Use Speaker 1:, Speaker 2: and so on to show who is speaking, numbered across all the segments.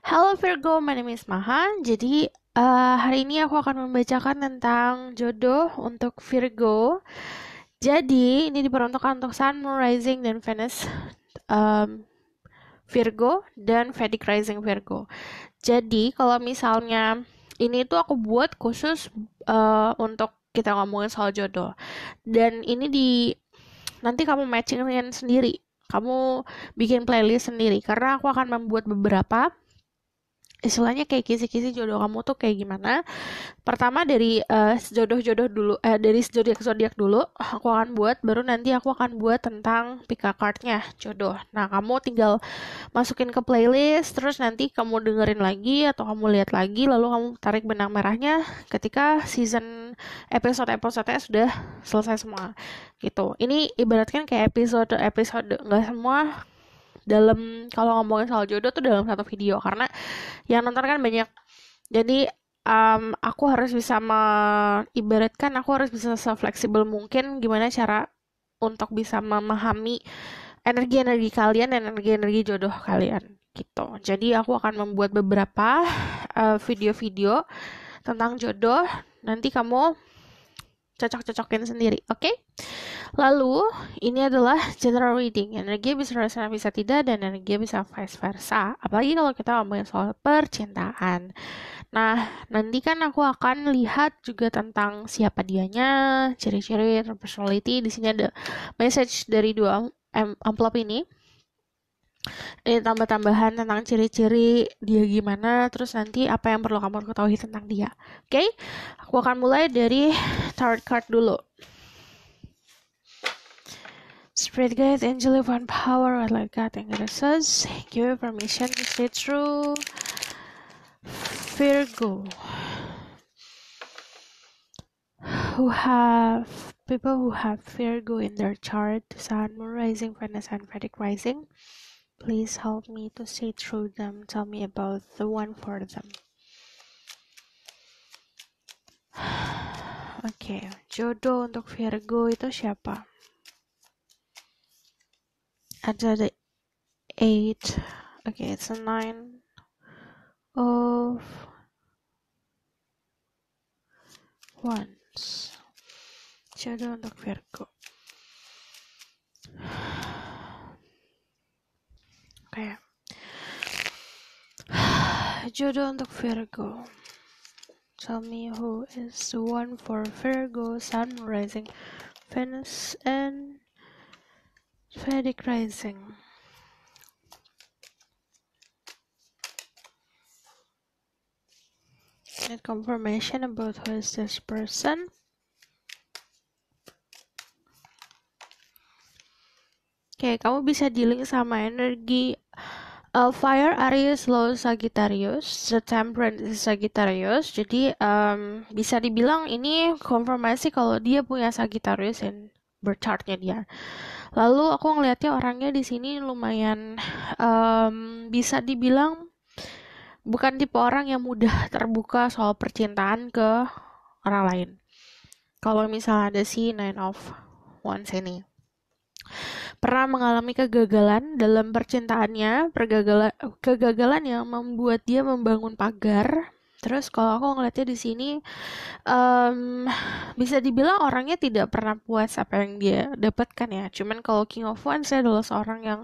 Speaker 1: Halo Virgo, my name is Maha. Jadi hari ini aku akan membacakan tentang jodoh untuk Virgo. Jadi ini diperuntukkan untuk Sun, Moon, Rising, dan Venus Virgo dan Vedic Rising Virgo. Jadi kalau misalnya ini tuh aku buat khusus untuk kita ngomongin soal jodoh. Dan ini nanti kamu matchingin sendiri. Kamu bikin playlist sendiri karena aku akan membuat beberapa istilahnya kayak kisi-kisi jodoh kamu tuh kayak gimana. Pertama dari jodoh-jodoh dulu, dari zodiak-zodiak dulu aku akan buat, baru nanti aku akan buat tentang pick a card-nya jodoh. Nah, kamu tinggal masukin ke playlist, terus nanti kamu dengerin lagi atau kamu lihat lagi, lalu kamu tarik benang merahnya ketika season episode-episodenya sudah selesai semua gitu. Ini ibaratkan kayak episode-episode, nggak semua dalam kalau ngomongin soal jodoh tuh dalam satu video karena yang nonton kan banyak. Jadi aku harus bisa ibaratkan aku harus bisa se-fleksibel mungkin gimana cara untuk bisa memahami energi-energi kalian dan energi-energi jodoh kalian gitu. Jadi aku akan membuat beberapa video-video tentang jodoh. Nanti kamu cocok-cocokin sendiri, oke? Lalu, ini adalah general reading. Energi bisa resonans, bisa tidak, dan energi bisa vice versa. Apalagi kalau kita ngomongin soal percintaan. Nah, nanti kan aku akan lihat juga tentang siapa dianya, ciri-ciri, personality. Di sini ada message dari dua amplop ini. Ini tambah-tambahan tentang ciri-ciri dia gimana, terus nanti apa yang perlu kamu ketahui tentang dia. Oke? Aku akan mulai dari tarot card dulu. Spirit guide, angel of one power, what like God and goddesses, give you permission to stay true. Virgo, people who have Virgo in their chart, Sun, Moon, Rising, Venus, and Vedic Rising, please help me to stay true them. Tell me about the one for them. Oke, jodoh untuk Virgo itu siapa? Ada the 8. Okay, it's a 9 of Wands. Jodoh untuk Virgo. Oke. Jodoh untuk Virgo. Tell me who is the one for Virgo, Sun, Rising, Venus, and Vedic Rising. Need confirmation about who is this person. Oke, kamu bisa dealing sama energi Fire, Aries, Low, Sagittarius, The Temperance is Sagittarius. Jadi bisa dibilang ini konfirmasi kalau dia punya Sagittarius dan birth chartnya dia. Lalu aku ngelihatnya orangnya di sini lumayan bisa dibilang bukan tipe orang yang mudah terbuka soal percintaan ke orang lain. Kalau misalnya ada si Nine of Wands ini. Pernah mengalami kegagalan dalam percintaannya, kegagalan yang membuat dia membangun pagar. Terus kalau aku ngeliatnya di sini, bisa dibilang orangnya tidak pernah puas apa yang dia dapatkan ya. Cuman kalau King of Wands adalah seorang yang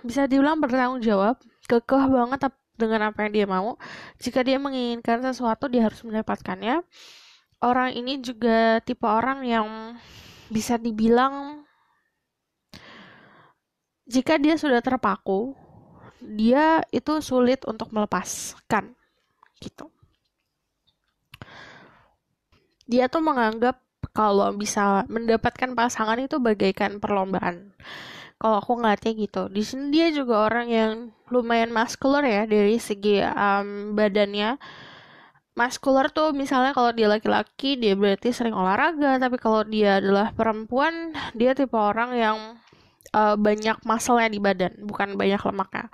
Speaker 1: bisa dibilang bertanggung jawab, kekeh banget dengan apa yang dia mau. Jika dia menginginkan sesuatu, dia harus mendapatkannya. Orang ini juga tipe orang yang bisa dibilang jika dia sudah terpaku, dia itu sulit untuk melepaskan, gitu. Dia tuh menganggap kalau bisa mendapatkan pasangan itu bagaikan perlombaan. Kalau aku ngeliatnya gitu. Di sini dia juga orang yang lumayan muscular ya dari segi badannya. Muscular tuh misalnya kalau dia laki-laki dia berarti sering olahraga, tapi kalau dia adalah perempuan dia tipe orang yang banyak muscle-nya di badan, bukan banyak lemaknya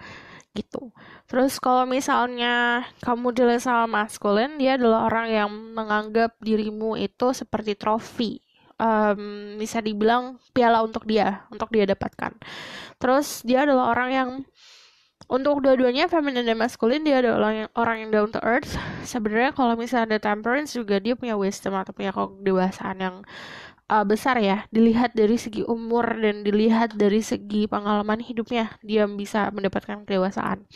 Speaker 1: gitu. Terus kalau misalnya kamu dilihat sama maskulin, dia adalah orang yang menganggap dirimu itu seperti trofi. Bisa dibilang piala untuk dia dapatkan. Terus dia adalah orang yang Untuk dua-duanya feminine dan maskulin, dia adalah orang yang down to earth. Sebenarnya kalau misalnya ada temperance juga, dia punya wisdom atau punya kedewasaan yang besar ya. Dilihat dari segi umur dan dilihat dari segi pengalaman hidupnya, dia bisa mendapatkan kedewasaan.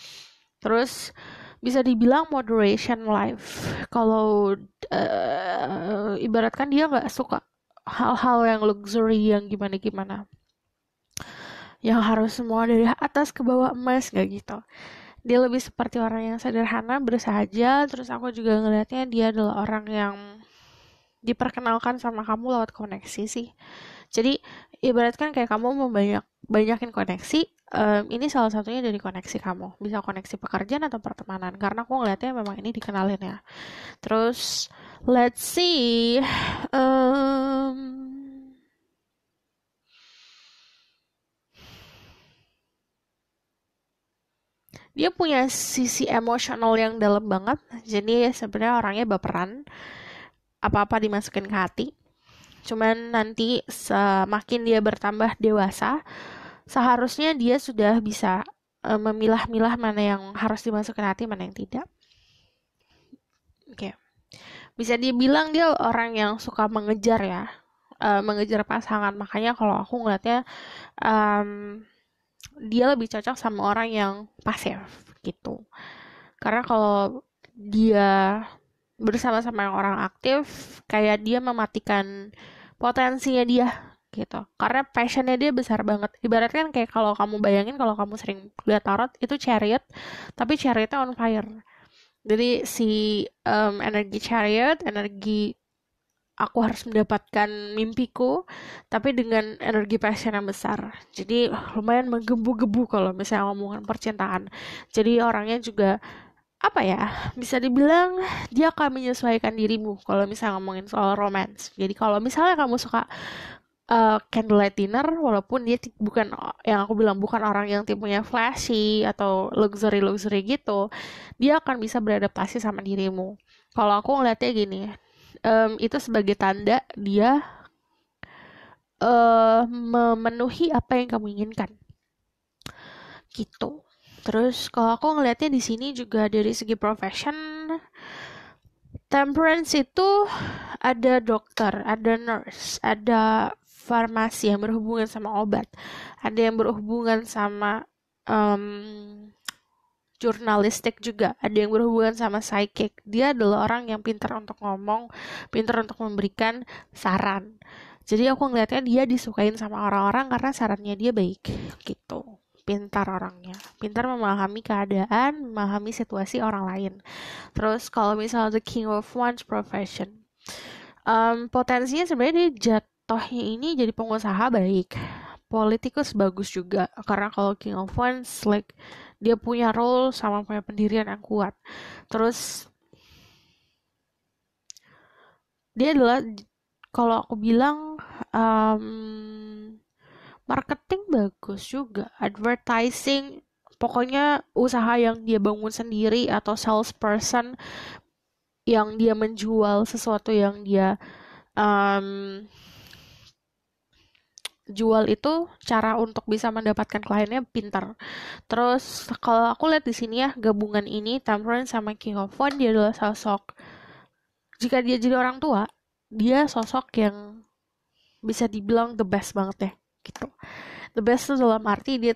Speaker 1: Terus bisa dibilang moderation life. Kalau ibaratkan dia nggak suka hal-hal yang luxury yang gimana-gimana, yang harus semua dari atas ke bawah emas, nggak gitu. Dia lebih seperti orang yang sederhana, bersahaja. Terus aku juga ngelihatnya dia adalah orang yang diperkenalkan sama kamu lewat koneksi sih. Jadi ibaratkan kayak kamu mau banyakin koneksi, ini salah satunya dari koneksi kamu. Bisa koneksi pekerjaan atau pertemanan. Karena aku ngelihatnya memang ini dikenalin ya. Terus let's see, dia punya sisi emosional yang dalam banget. Jadi sebenarnya orangnya baperan, apa-apa dimasukin ke hati. Cuman nanti semakin dia bertambah dewasa, seharusnya dia sudah bisa memilah-milah mana yang harus dimasukin hati, mana yang tidak. Oke. Bisa dibilang dia orang yang suka mengejar ya, mengejar pasangan. Makanya kalau aku ngeliatnya em, dia lebih cocok sama orang yang pasif gitu. Karena kalau dia bersama-sama yang orang aktif, kayak dia mematikan potensinya dia gitu. Karena passionnya dia besar banget. Ibaratkan kayak kalau kamu bayangin, kalau kamu sering lihat tarot, itu chariot, tapi chariotnya on fire. Jadi si energi chariot, energi aku harus mendapatkan mimpiku, tapi dengan energi passion yang besar. Jadi lumayan menggebu-gebu kalau misalnya ngomongin percintaan. Jadi orangnya juga apa ya, bisa dibilang dia akan menyesuaikan dirimu kalau misalnya ngomongin soal romance. Jadi kalau misalnya kamu suka candlelight dinner, walaupun dia bukan yang aku bilang, bukan orang yang tipenya flashy atau luxury gitu, dia akan bisa beradaptasi sama dirimu. Kalau aku ngeliatnya gini, itu sebagai tanda dia memenuhi apa yang kamu inginkan gitu. Terus kalau aku ngelihatnya di sini juga dari segi profession, temperance itu ada dokter, ada nurse, ada farmasi yang berhubungan sama obat, ada yang berhubungan sama jurnalistik juga, ada yang berhubungan sama psychic. Dia adalah orang yang pintar untuk ngomong, pintar untuk memberikan saran. Jadi aku ngelihatnya dia disukain sama orang-orang karena sarannya dia baik gitu. Pintar orangnya, pintar memahami keadaan, memahami situasi orang lain. Terus kalau misalnya the King of Wands profession, potensinya sebenarnya dia jatuhnya ini jadi pengusaha baik, politikus bagus juga. Karena kalau King of Wands like dia punya role sama punya pendirian yang kuat. Terus dia adalah, kalau aku bilang, marketing bagus juga, advertising, pokoknya usaha yang dia bangun sendiri atau salesperson yang dia menjual sesuatu yang dia um, jual, itu cara untuk bisa mendapatkan kliennya pintar. Terus kalau aku lihat di sini ya, gabungan ini Temperance sama King of Wands, dia adalah sosok, jika dia jadi orang tua, dia sosok yang bisa dibilang the best banget deh gitu. The best tuh dalam arti dia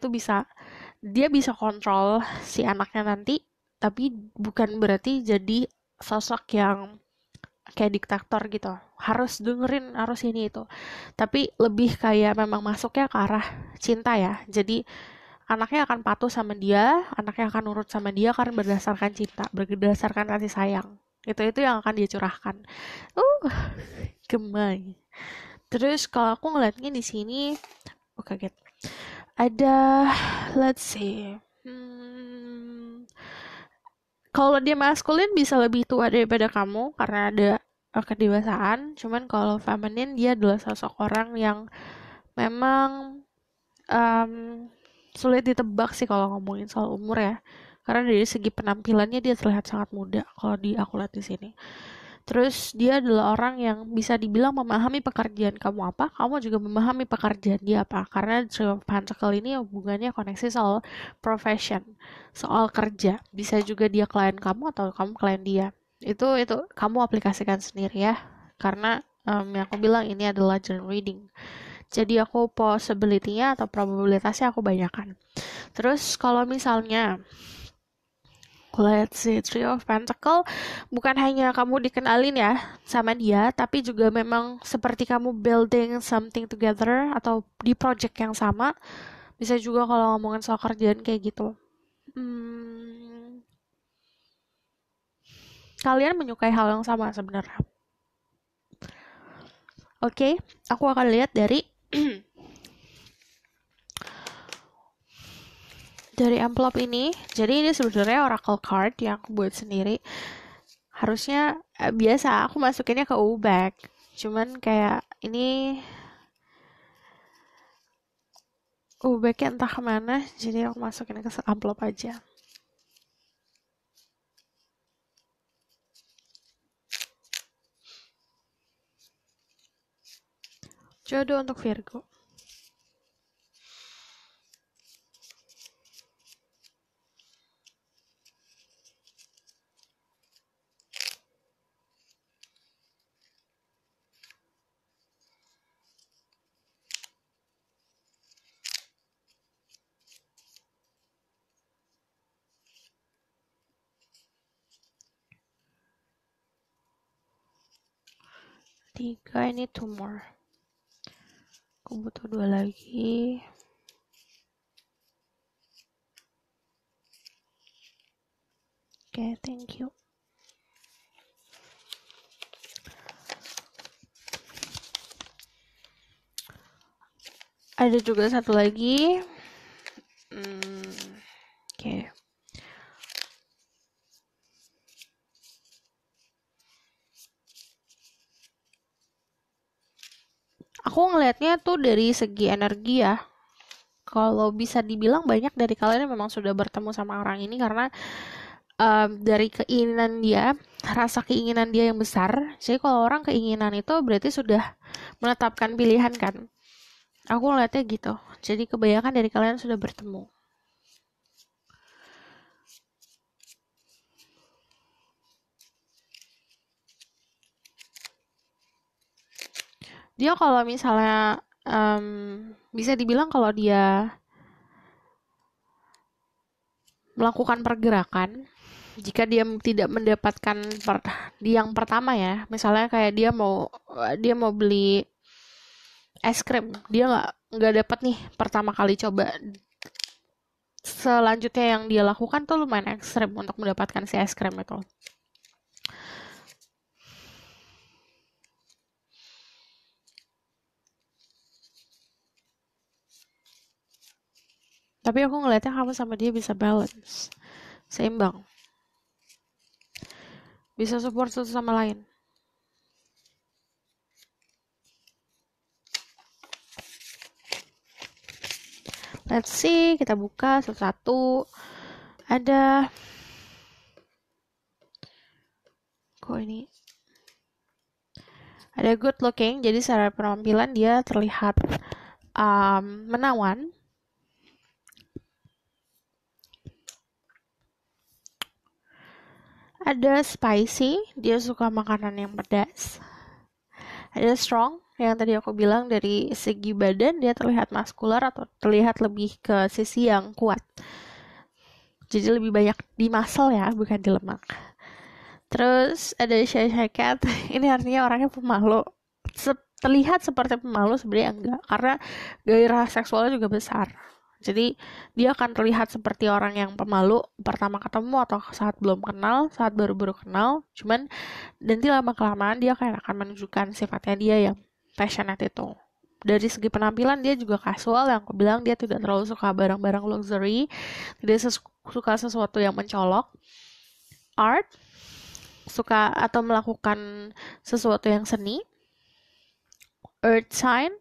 Speaker 1: bisa kontrol si anaknya nanti, tapi bukan berarti jadi sosok yang kayak diktator gitu, harus dengerin, harus ini itu, tapi lebih kayak memang masuknya ke arah cinta ya. Jadi anaknya akan patuh sama dia, anaknya akan nurut sama dia karena berdasarkan cinta, berdasarkan kasih sayang. Itu yang akan dia curahkan. Uh, Gemay. Terus kalau aku ngeliatnya di sini, oh kaget. Ada, let's see. Kalau dia maskulin bisa lebih tua daripada kamu karena ada kedewasaan. Cuman kalau feminin dia adalah sosok orang yang memang um, sulit ditebak sih kalau ngomongin soal umur ya. Karena dari segi penampilannya dia terlihat sangat muda kalau aku lihat di sini. Terus dia adalah orang yang bisa dibilang memahami pekerjaan kamu apa, kamu juga memahami pekerjaan dia apa. Karena Three of Pentacles ini hubungannya koneksi soal profession, soal kerja. Bisa juga dia klien kamu atau kamu klien dia. Itu kamu aplikasikan sendiri ya. Karena yang aku bilang ini adalah journal reading. Jadi aku possibility-nya atau probabilitasnya aku banyakkan. Terus kalau misalnya let's see, Three of Pentacle bukan hanya kamu dikenalin ya sama dia, tapi juga memang seperti kamu building something together atau di project yang sama. Bisa juga kalau ngomongin soal kerjaan kayak gitu. Kalian menyukai hal yang sama sebenarnya. Oke, aku akan lihat dari dari envelope ini. Jadi ini sebenarnya oracle card yang aku buat sendiri. Harusnya biasa aku masukinnya ke UBAC. Cuman kayak ini UBAC-nya entah kemana, jadi aku masukin ke envelope aja. Jodoh untuk Virgo. Tiga, ini 2 more. Aku butuh 2 lagi. Oke, thank you. Ada juga satu lagi. Oke. Aku ngelihatnya tuh dari segi energi ya. Kalau bisa dibilang banyak dari kalian memang sudah bertemu sama orang ini karena dari keinginan dia, rasa keinginan dia yang besar. Jadi kalau orang keinginan itu berarti sudah menetapkan pilihan kan. Aku ngeliatnya gitu. Jadi kebanyakan dari kalian sudah bertemu. Dia kalau misalnya bisa dibilang kalau dia melakukan pergerakan, jika dia tidak mendapatkan di yang pertama ya, misalnya kayak dia mau beli es krim, dia nggak dapat nih pertama kali coba. Selanjutnya yang dia lakukan tuh lumayan ekstrim untuk mendapatkan si es krim itu. Tapi aku ngeliatnya kamu sama dia bisa balance, seimbang, bisa support satu sama lain. Let's see, kita buka satu-satu. Ada kok ini ada good looking, jadi secara penampilan dia terlihat menawan. Ada spicy, dia suka makanan yang pedas. Ada strong, yang tadi aku bilang dari segi badan dia terlihat maskular atau terlihat lebih ke sisi yang kuat. Jadi lebih banyak di muscle ya, bukan di lemak. Terus ada shy cat, ini artinya orangnya pemalu. Terlihat seperti pemalu, sebenarnya enggak, karena gairah seksualnya juga besar. Jadi dia akan terlihat seperti orang yang pemalu pertama ketemu atau saat belum kenal, saat baru-baru kenal. Cuman nanti lama-kelamaan dia akan menunjukkan sifatnya dia yang passionate itu. Dari segi penampilan dia juga casual, yang aku bilang dia tidak terlalu suka barang-barang luxury, tidak suka sesuatu yang mencolok. Art, suka atau melakukan sesuatu yang seni. Earth sign,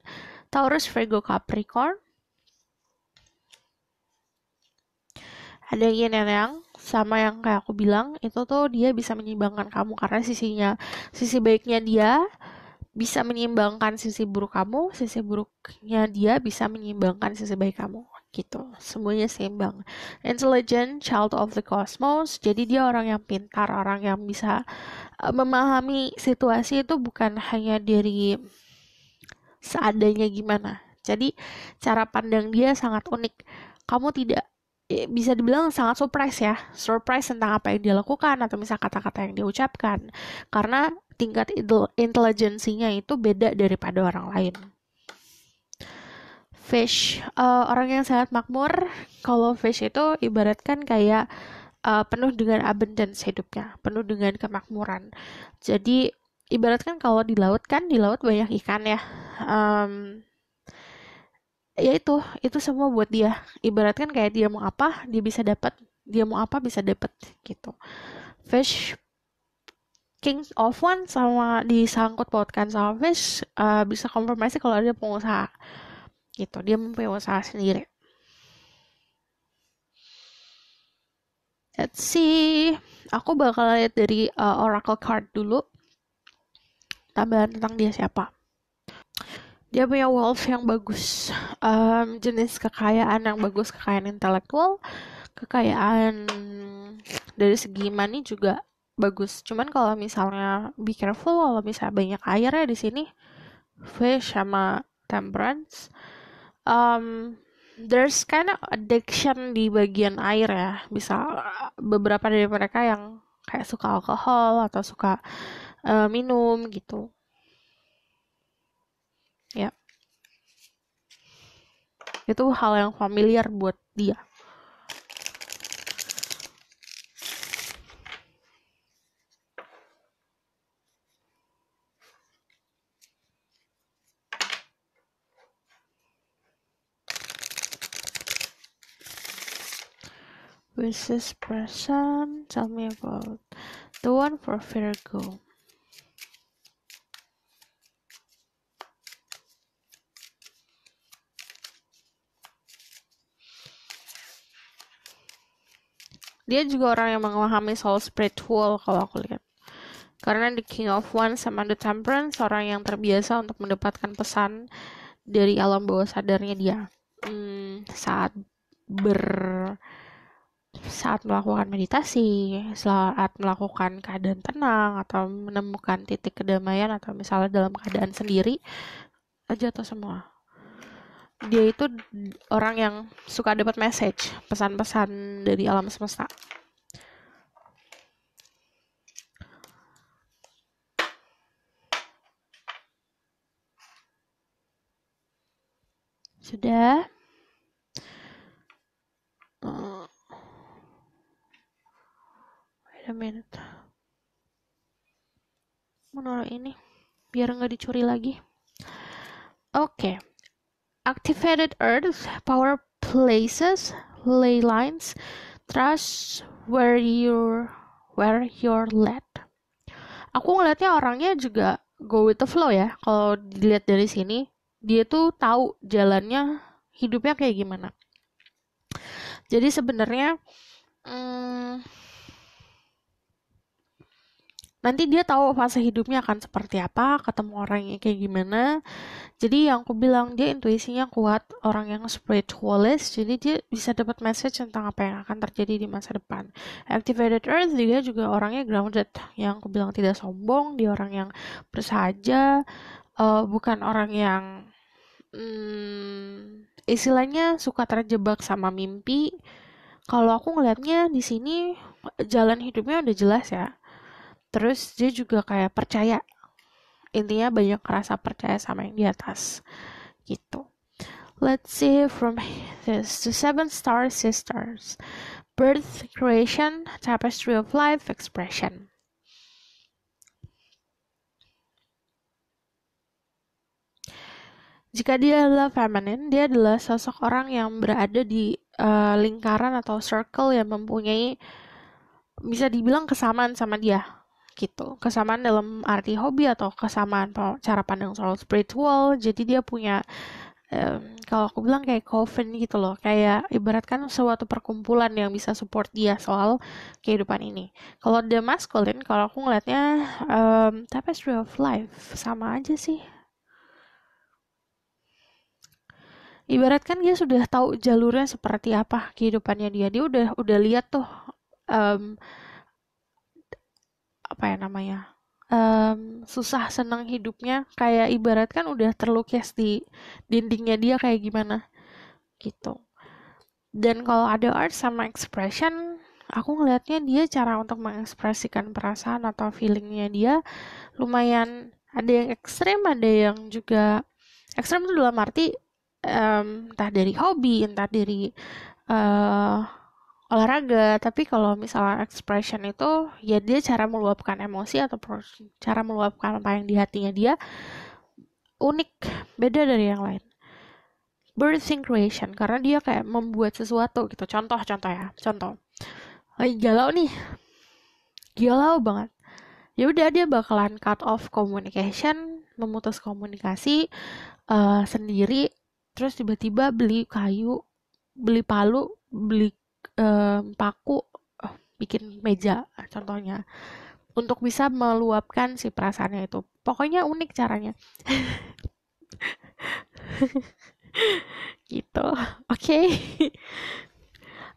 Speaker 1: Taurus, Virgo, Capricorn. Ada yin and yang, sama yang kayak aku bilang, itu tuh dia bisa menyeimbangkan kamu karena sisi baiknya dia bisa menyeimbangkan sisi buruk kamu, sisi buruknya dia bisa menyeimbangkan sisi baik kamu. Gitu, semuanya seimbang. Intelligent, child of the cosmos, jadi dia orang yang pintar, orang yang bisa memahami situasi itu bukan hanya dari seadanya gimana. Jadi cara pandang dia sangat unik. Kamu tidak bisa dibilang sangat surprise tentang apa yang dia lakukan atau misal kata-kata yang dia ucapkan. Karena tingkat intelijensinya itu beda daripada orang lain. Fish, orang yang sangat makmur. Kalau fish itu ibaratkan kayak penuh dengan abundance hidupnya, penuh dengan kemakmuran. Jadi ibaratkan kalau di laut banyak ikan ya. Ya itu semua buat dia. Ibaratkan kayak dia mau apa, dia mau apa bisa dapat gitu. Fish King of One sama disangkut pautkan sama Fish bisa konfirmasi kalau dia pengusaha gitu, dia mempunyai usaha sendiri. Let's see, aku bakal lihat dari Oracle card dulu tambahan tentang dia siapa. Dia punya wealth yang bagus, jenis kekayaan yang bagus, kekayaan intelektual, kekayaan dari segi money juga bagus. Cuman kalau misalnya be careful kalau misalnya banyak air ya di sini, Fish sama Temperance, there's kind of addiction di bagian air ya. Bisa beberapa dari mereka yang kayak suka alkohol atau suka minum gitu. Ya. Itu hal yang familiar buat dia. Wishes person, tell me about the one for Virgo. Dia juga orang yang memahami soal spiritual kalau aku lihat. Karena the King of Wands sama the Temperance orang yang terbiasa untuk mendapatkan pesan dari alam bawah sadarnya dia saat melakukan meditasi, saat melakukan keadaan tenang atau menemukan titik kedamaian atau misalnya dalam keadaan sendiri aja atau semua. Dia itu orang yang suka dapat message, pesan-pesan dari alam semesta. Sudah. Wait a minute. Menurut ini biar nggak dicuri lagi. Oke. Activated Earth, power places, ley lines, trust where you're led. Aku ngeliatnya orangnya juga go with the flow ya. Kalau dilihat dari sini, dia tuh tahu jalannya hidupnya kayak gimana. Jadi sebenarnya nanti dia tahu fase hidupnya akan seperti apa, ketemu orangnya kayak gimana. Jadi yang aku bilang dia intuisinya kuat, orang yang spiritualist, jadi dia bisa dapat message tentang apa yang akan terjadi di masa depan. Activated Earth dia juga orangnya grounded, yang aku bilang tidak sombong, dia orang yang bersahaja, bukan orang yang istilahnya suka terjebak sama mimpi. Kalau aku ngelihatnya di sini jalan hidupnya udah jelas ya. Terus dia juga kayak percaya. Intinya banyak rasa percaya sama yang di atas. Gitu. Let's see from this. The Seven Star Sisters. Birth, creation, tapestry of life, expression. Jika dia adalah feminine, dia adalah sosok orang yang berada di lingkaran atau circle yang mempunyai bisa dibilang kesamaan sama dia. Gitu, kesamaan dalam arti hobi atau kesamaan cara pandang soal spiritual. Jadi dia punya kalau aku bilang kayak coven gitu loh, kayak ibaratkan suatu perkumpulan yang bisa support dia soal kehidupan ini. Kalau the masculine, kalau aku ngeliatnya tapestry of life, sama aja sih. Ibaratkan dia sudah tahu jalurnya seperti apa kehidupannya dia. Dia udah lihat tuh em, apa ya namanya? Susah senang hidupnya, kayak ibaratkan udah terlukis di dindingnya dia kayak gimana gitu. Dan kalau ada art sama expression, aku ngelihatnya dia cara untuk mengekspresikan perasaan atau feelingnya dia lumayan, ada yang ekstrem, ada yang juga ekstrem itu dalam arti entah dari hobi, entah dari eh, olahraga. Tapi kalau misalnya expression itu ya dia cara meluapkan emosi atau cara meluapkan apa yang di hatinya dia unik, beda dari yang lain. Birthing creation, karena dia kayak membuat sesuatu gitu. Contoh ya, contoh. Lagi galau nih, galau banget. Ya udah dia bakalan cut off communication, memutus komunikasi sendiri, terus tiba-tiba beli kayu, beli palu, beli paku, bikin meja contohnya, untuk bisa meluapkan si perasaannya itu. Pokoknya unik caranya. Gitu. Oke.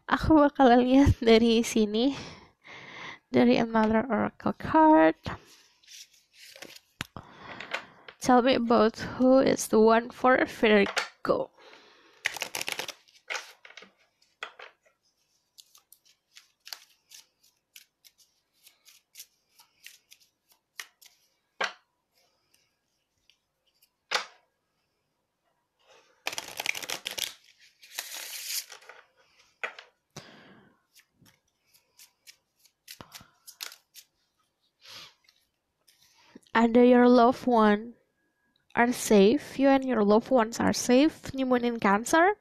Speaker 1: Aku bakal lihat dari sini, dari another oracle card. Tell me about who is the one for Virgo. Ada your loved one are safe, you and your loved ones are safe. New moon in Cancer.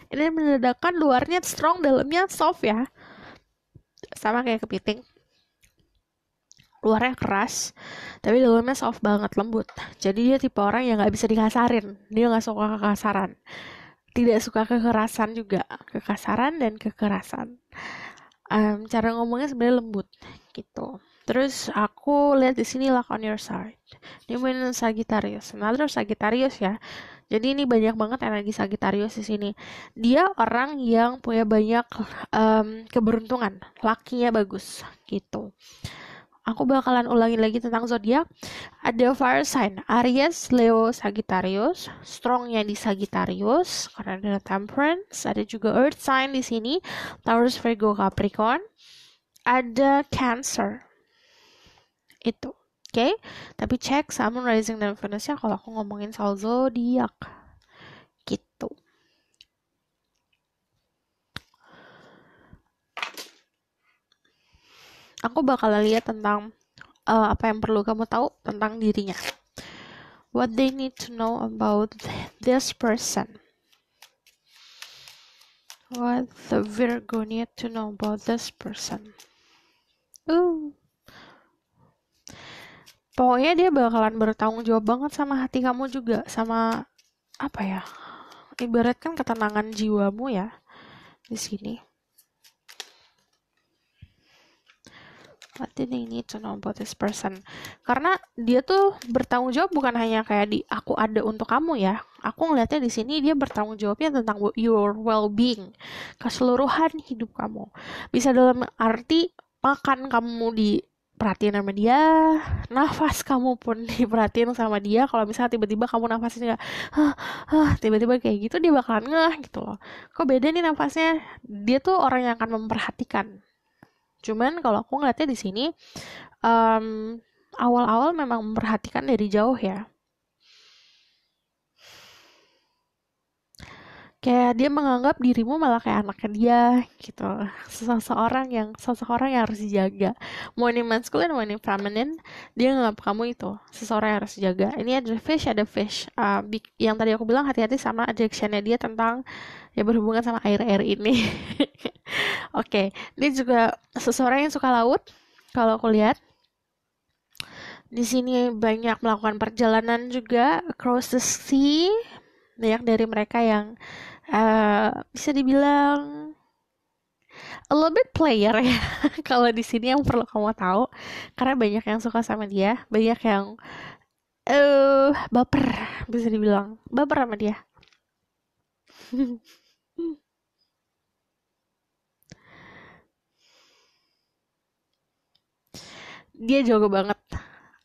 Speaker 1: Ini menandakan luarnya strong, dalamnya soft ya. Sama kayak kepiting. Luarnya keras, tapi dalamnya soft banget, lembut. Jadi dia tipe orang yang gak bisa dikasarin. Dia gak suka kekasaran. Tidak suka kekerasan juga. Kekasaran dan kekerasan. Cara ngomongnya sebenarnya lembut gitu. Terus aku lihat di sini luck on your side. Dia main Sagittarius, another Sagittarius ya. Jadi ini banyak banget energi Sagittarius di sini. Dia orang yang punya banyak keberuntungan, lakinya bagus gitu. Aku bakalan ulangin lagi tentang zodiak. Ada fire sign Aries, Leo, Sagittarius. Strongnya di Sagittarius karena ada Temperance. Ada juga earth sign di sini, Taurus, Virgo, Capricorn. Ada Cancer. Itu. Oke, tapi cek Sun, Moon, Rising, dan Venus-nya kalau aku ngomongin soal zodiak. Gitu. Aku bakal lihat tentang apa yang perlu kamu tahu tentang dirinya. What they need to know about this person. What the Virgo need to know about this person. Pokoknya dia bakalan bertanggung jawab banget sama hati kamu juga, sama apa ya? Ibaratkan ketenangan jiwamu ya di sini. What do they need to know about this person? Karena dia tuh bertanggung jawab bukan hanya kayak di aku ada untuk kamu ya. Aku ngeliatnya di sini dia bertanggung jawabnya tentang your well-being, keseluruhan hidup kamu. Bisa dalam arti makan kamu diperhatiin sama dia, nafas kamu pun diperhatiin sama dia. Kalau misalnya tiba-tiba kamu nafasnya tiba-tiba kayak gitu, dia bakalan ngeh gitu loh. Kok beda nih nafasnya? Dia tuh orang yang akan memperhatikan. Cuman kalau aku ngeliatnya di sini awal-awal memang memperhatikan dari jauh ya. Kayak dia menganggap dirimu malah kayak anaknya dia gitu. Seseorang yang harus dijaga. Mau ini masculine, mau ini feminine, dia nganggap kamu itu seseorang yang harus dijaga. Ini ada fish. Yang tadi aku bilang hati-hati sama addiction-nya dia tentang ya berhubungan sama air-air ini. Oke, ini juga seseorang yang suka laut. Kalau aku lihat di sini banyak melakukan perjalanan juga across the sea. Banyak dari mereka yang bisa dibilang a little bit player ya. Kalau di sini yang perlu kamu tahu, karena banyak yang suka sama dia, banyak yang baper, bisa dibilang baper sama dia. Dia jago banget,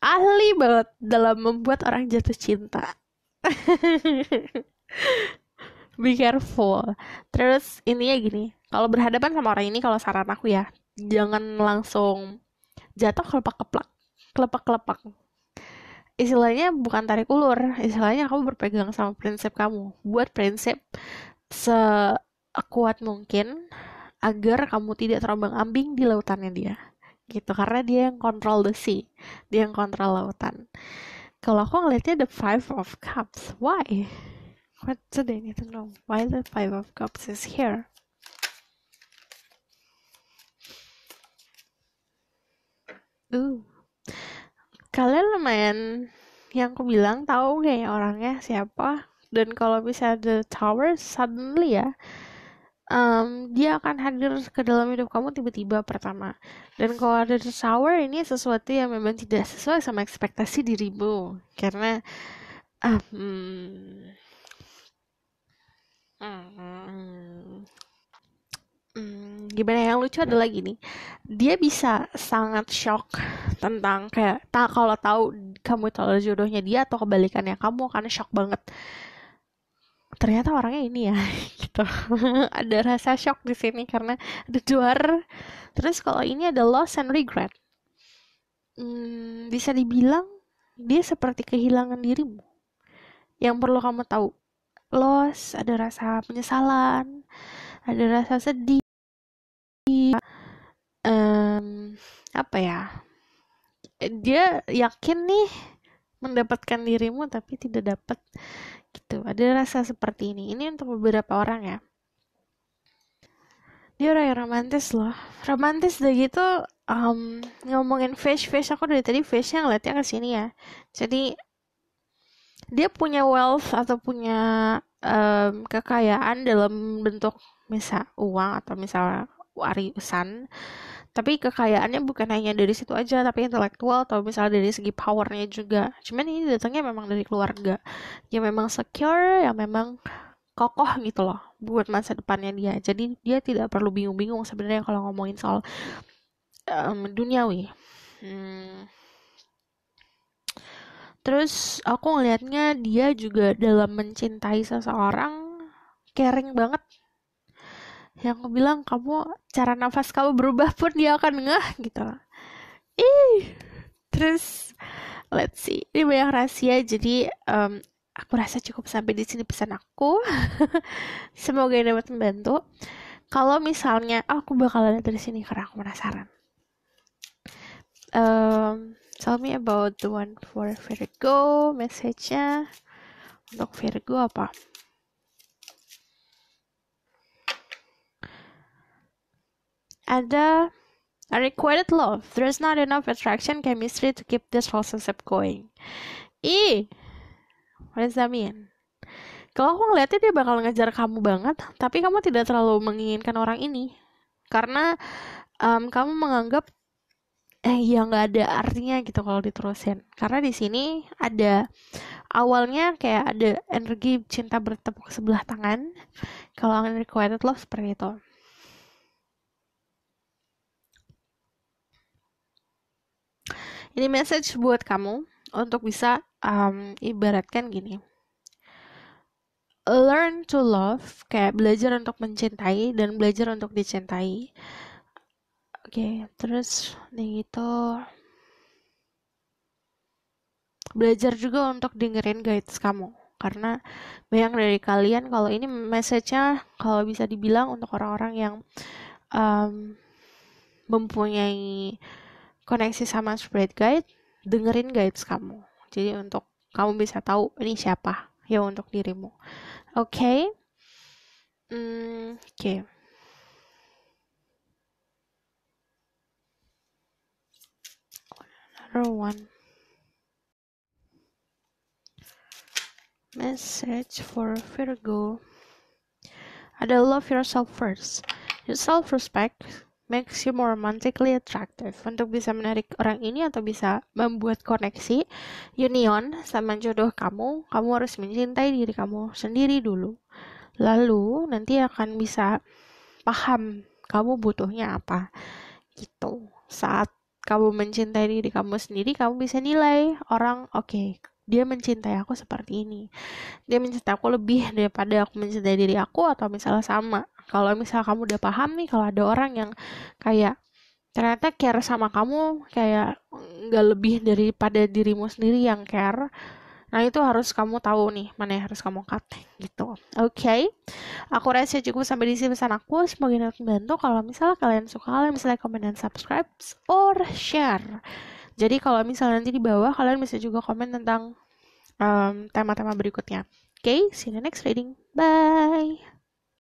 Speaker 1: ahli banget dalam membuat orang jatuh cinta. Be careful. Terus ininya gini, kalau berhadapan sama orang ini, kalau saran aku ya, jangan langsung jatuh kelepak-keplak, kelepak-kelepak. Istilahnya bukan tarik ulur, istilahnya kamu berpegang sama prinsip kamu. Buat prinsip sekuat mungkin agar kamu tidak terombang-ambing di lautannya dia. Gitu, karena dia yang control the sea. Dia yang kontrol lautan. Kalau aku ngeliatnya the Five of Cups. Why? What do they need to know? Why the Five of Cups is here? Uh, Kalian lumayan, yang aku bilang, tahu kayaknya orangnya siapa. Dan kalau bisa the Tower, suddenly ya, dia akan hadir ke dalam hidup kamu tiba-tiba pertama. Dan kalau ada the Tower, ini sesuatu yang memang tidak sesuai sama ekspektasi dirimu. Karena ah, hmm, hmm, gimana ya, yang lucu adalah gini, dia bisa sangat shock tentang kayak kalau tahu kamu itu adalah jodohnya dia, atau kebalikannya, kamu akan shock banget ternyata orangnya ini ya. Gitu. Ada rasa shock di sini karena ada duar. Terus kalau ini ada loss and regret, bisa dibilang dia seperti kehilangan dirimu. Yang perlu kamu tahu, loss, ada rasa penyesalan, ada rasa sedih, em, apa ya, dia yakin nih mendapatkan dirimu tapi tidak dapat, gitu. Ada rasa seperti ini untuk beberapa orang ya. Dia orang yang romantis loh, romantis udah gitu. Ngomongin face aku dari tadi face-nya ngeliatnya ke sini ya. Jadi dia punya wealth atau punya kekayaan dalam bentuk misal uang atau misal warisan. Tapi kekayaannya bukan hanya dari situ aja, tapi intelektual atau misalnya dari segi powernya juga. Cuman ini datangnya memang dari keluarga yang memang secure, yang memang kokoh gitu loh buat masa depannya dia. Jadi dia tidak perlu bingung-bingung sebenarnya kalau ngomongin soal duniawi. Hmm. Terus aku ngelihatnya dia juga dalam mencintai seseorang caring banget. Yang aku bilang, kamu cara nafas kamu berubah pun dia akan ngeh gitu. Ih, terus let's see. Ini banyak rahasia, jadi aku rasa cukup sampai di sini pesan aku. Semoga ini dapat membantu. Kalau misalnya aku bakalan dari sini karena aku penasaran. Tell me about the one for Virgo. Message-nya untuk Virgo apa? Ada unrequited love. There's not enough attraction, chemistry to keep this relationship going. What does that mean? Kalau aku ngeliatnya dia bakal ngejar kamu banget, tapi kamu tidak terlalu menginginkan orang ini. Karena kamu menganggap ya nggak ada artinya gitu kalau diterusin. Karena di sini ada awalnya kayak ada energi cinta bertepuk sebelah tangan. Kalau unrequited love seperti itu. Ini message buat kamu untuk bisa ibaratkan gini. Learn to love, kayak belajar untuk mencintai dan belajar untuk dicintai. Oke, terus nih gitu. Belajar juga untuk dengerin guides kamu. Karena banyak dari kalian, kalau ini message-nya kalau bisa dibilang untuk orang-orang yang mempunyai koneksi sama spirit guide, dengerin guides kamu. Jadi untuk kamu bisa tahu ini siapa ya untuk dirimu. Oke. Oke. Another one. Message for Virgo. Ada love yourself first. Your self-respect makes you more romantically attractive. Untuk bisa menarik orang ini atau bisa membuat koneksi union sama jodoh kamu harus mencintai diri kamu sendiri dulu. Lalu nanti akan bisa paham kamu butuhnya apa. Gitu. Saat kamu mencintai diri kamu sendiri, kamu bisa nilai orang, oke, dia mencintai aku seperti ini. Dia mencintai aku lebih daripada aku mencintai diri aku, atau misalnya sama. Kalau misalnya kamu udah paham nih, kalau ada orang yang kayak ternyata care sama kamu kayak nggak lebih daripada dirimu sendiri yang care, nah itu harus kamu tahu nih mana yang harus kamu cut gitu. Oke. Aku rasa cukup sampai di sini pesan aku. Semoga ini membantu. Kalau misalnya kalian suka, kalian bisa like, comment, dan subscribe or share. Jadi kalau misalnya nanti di bawah kalian bisa juga komen tentang tema-tema berikutnya. Oke, see you in the next reading. Bye.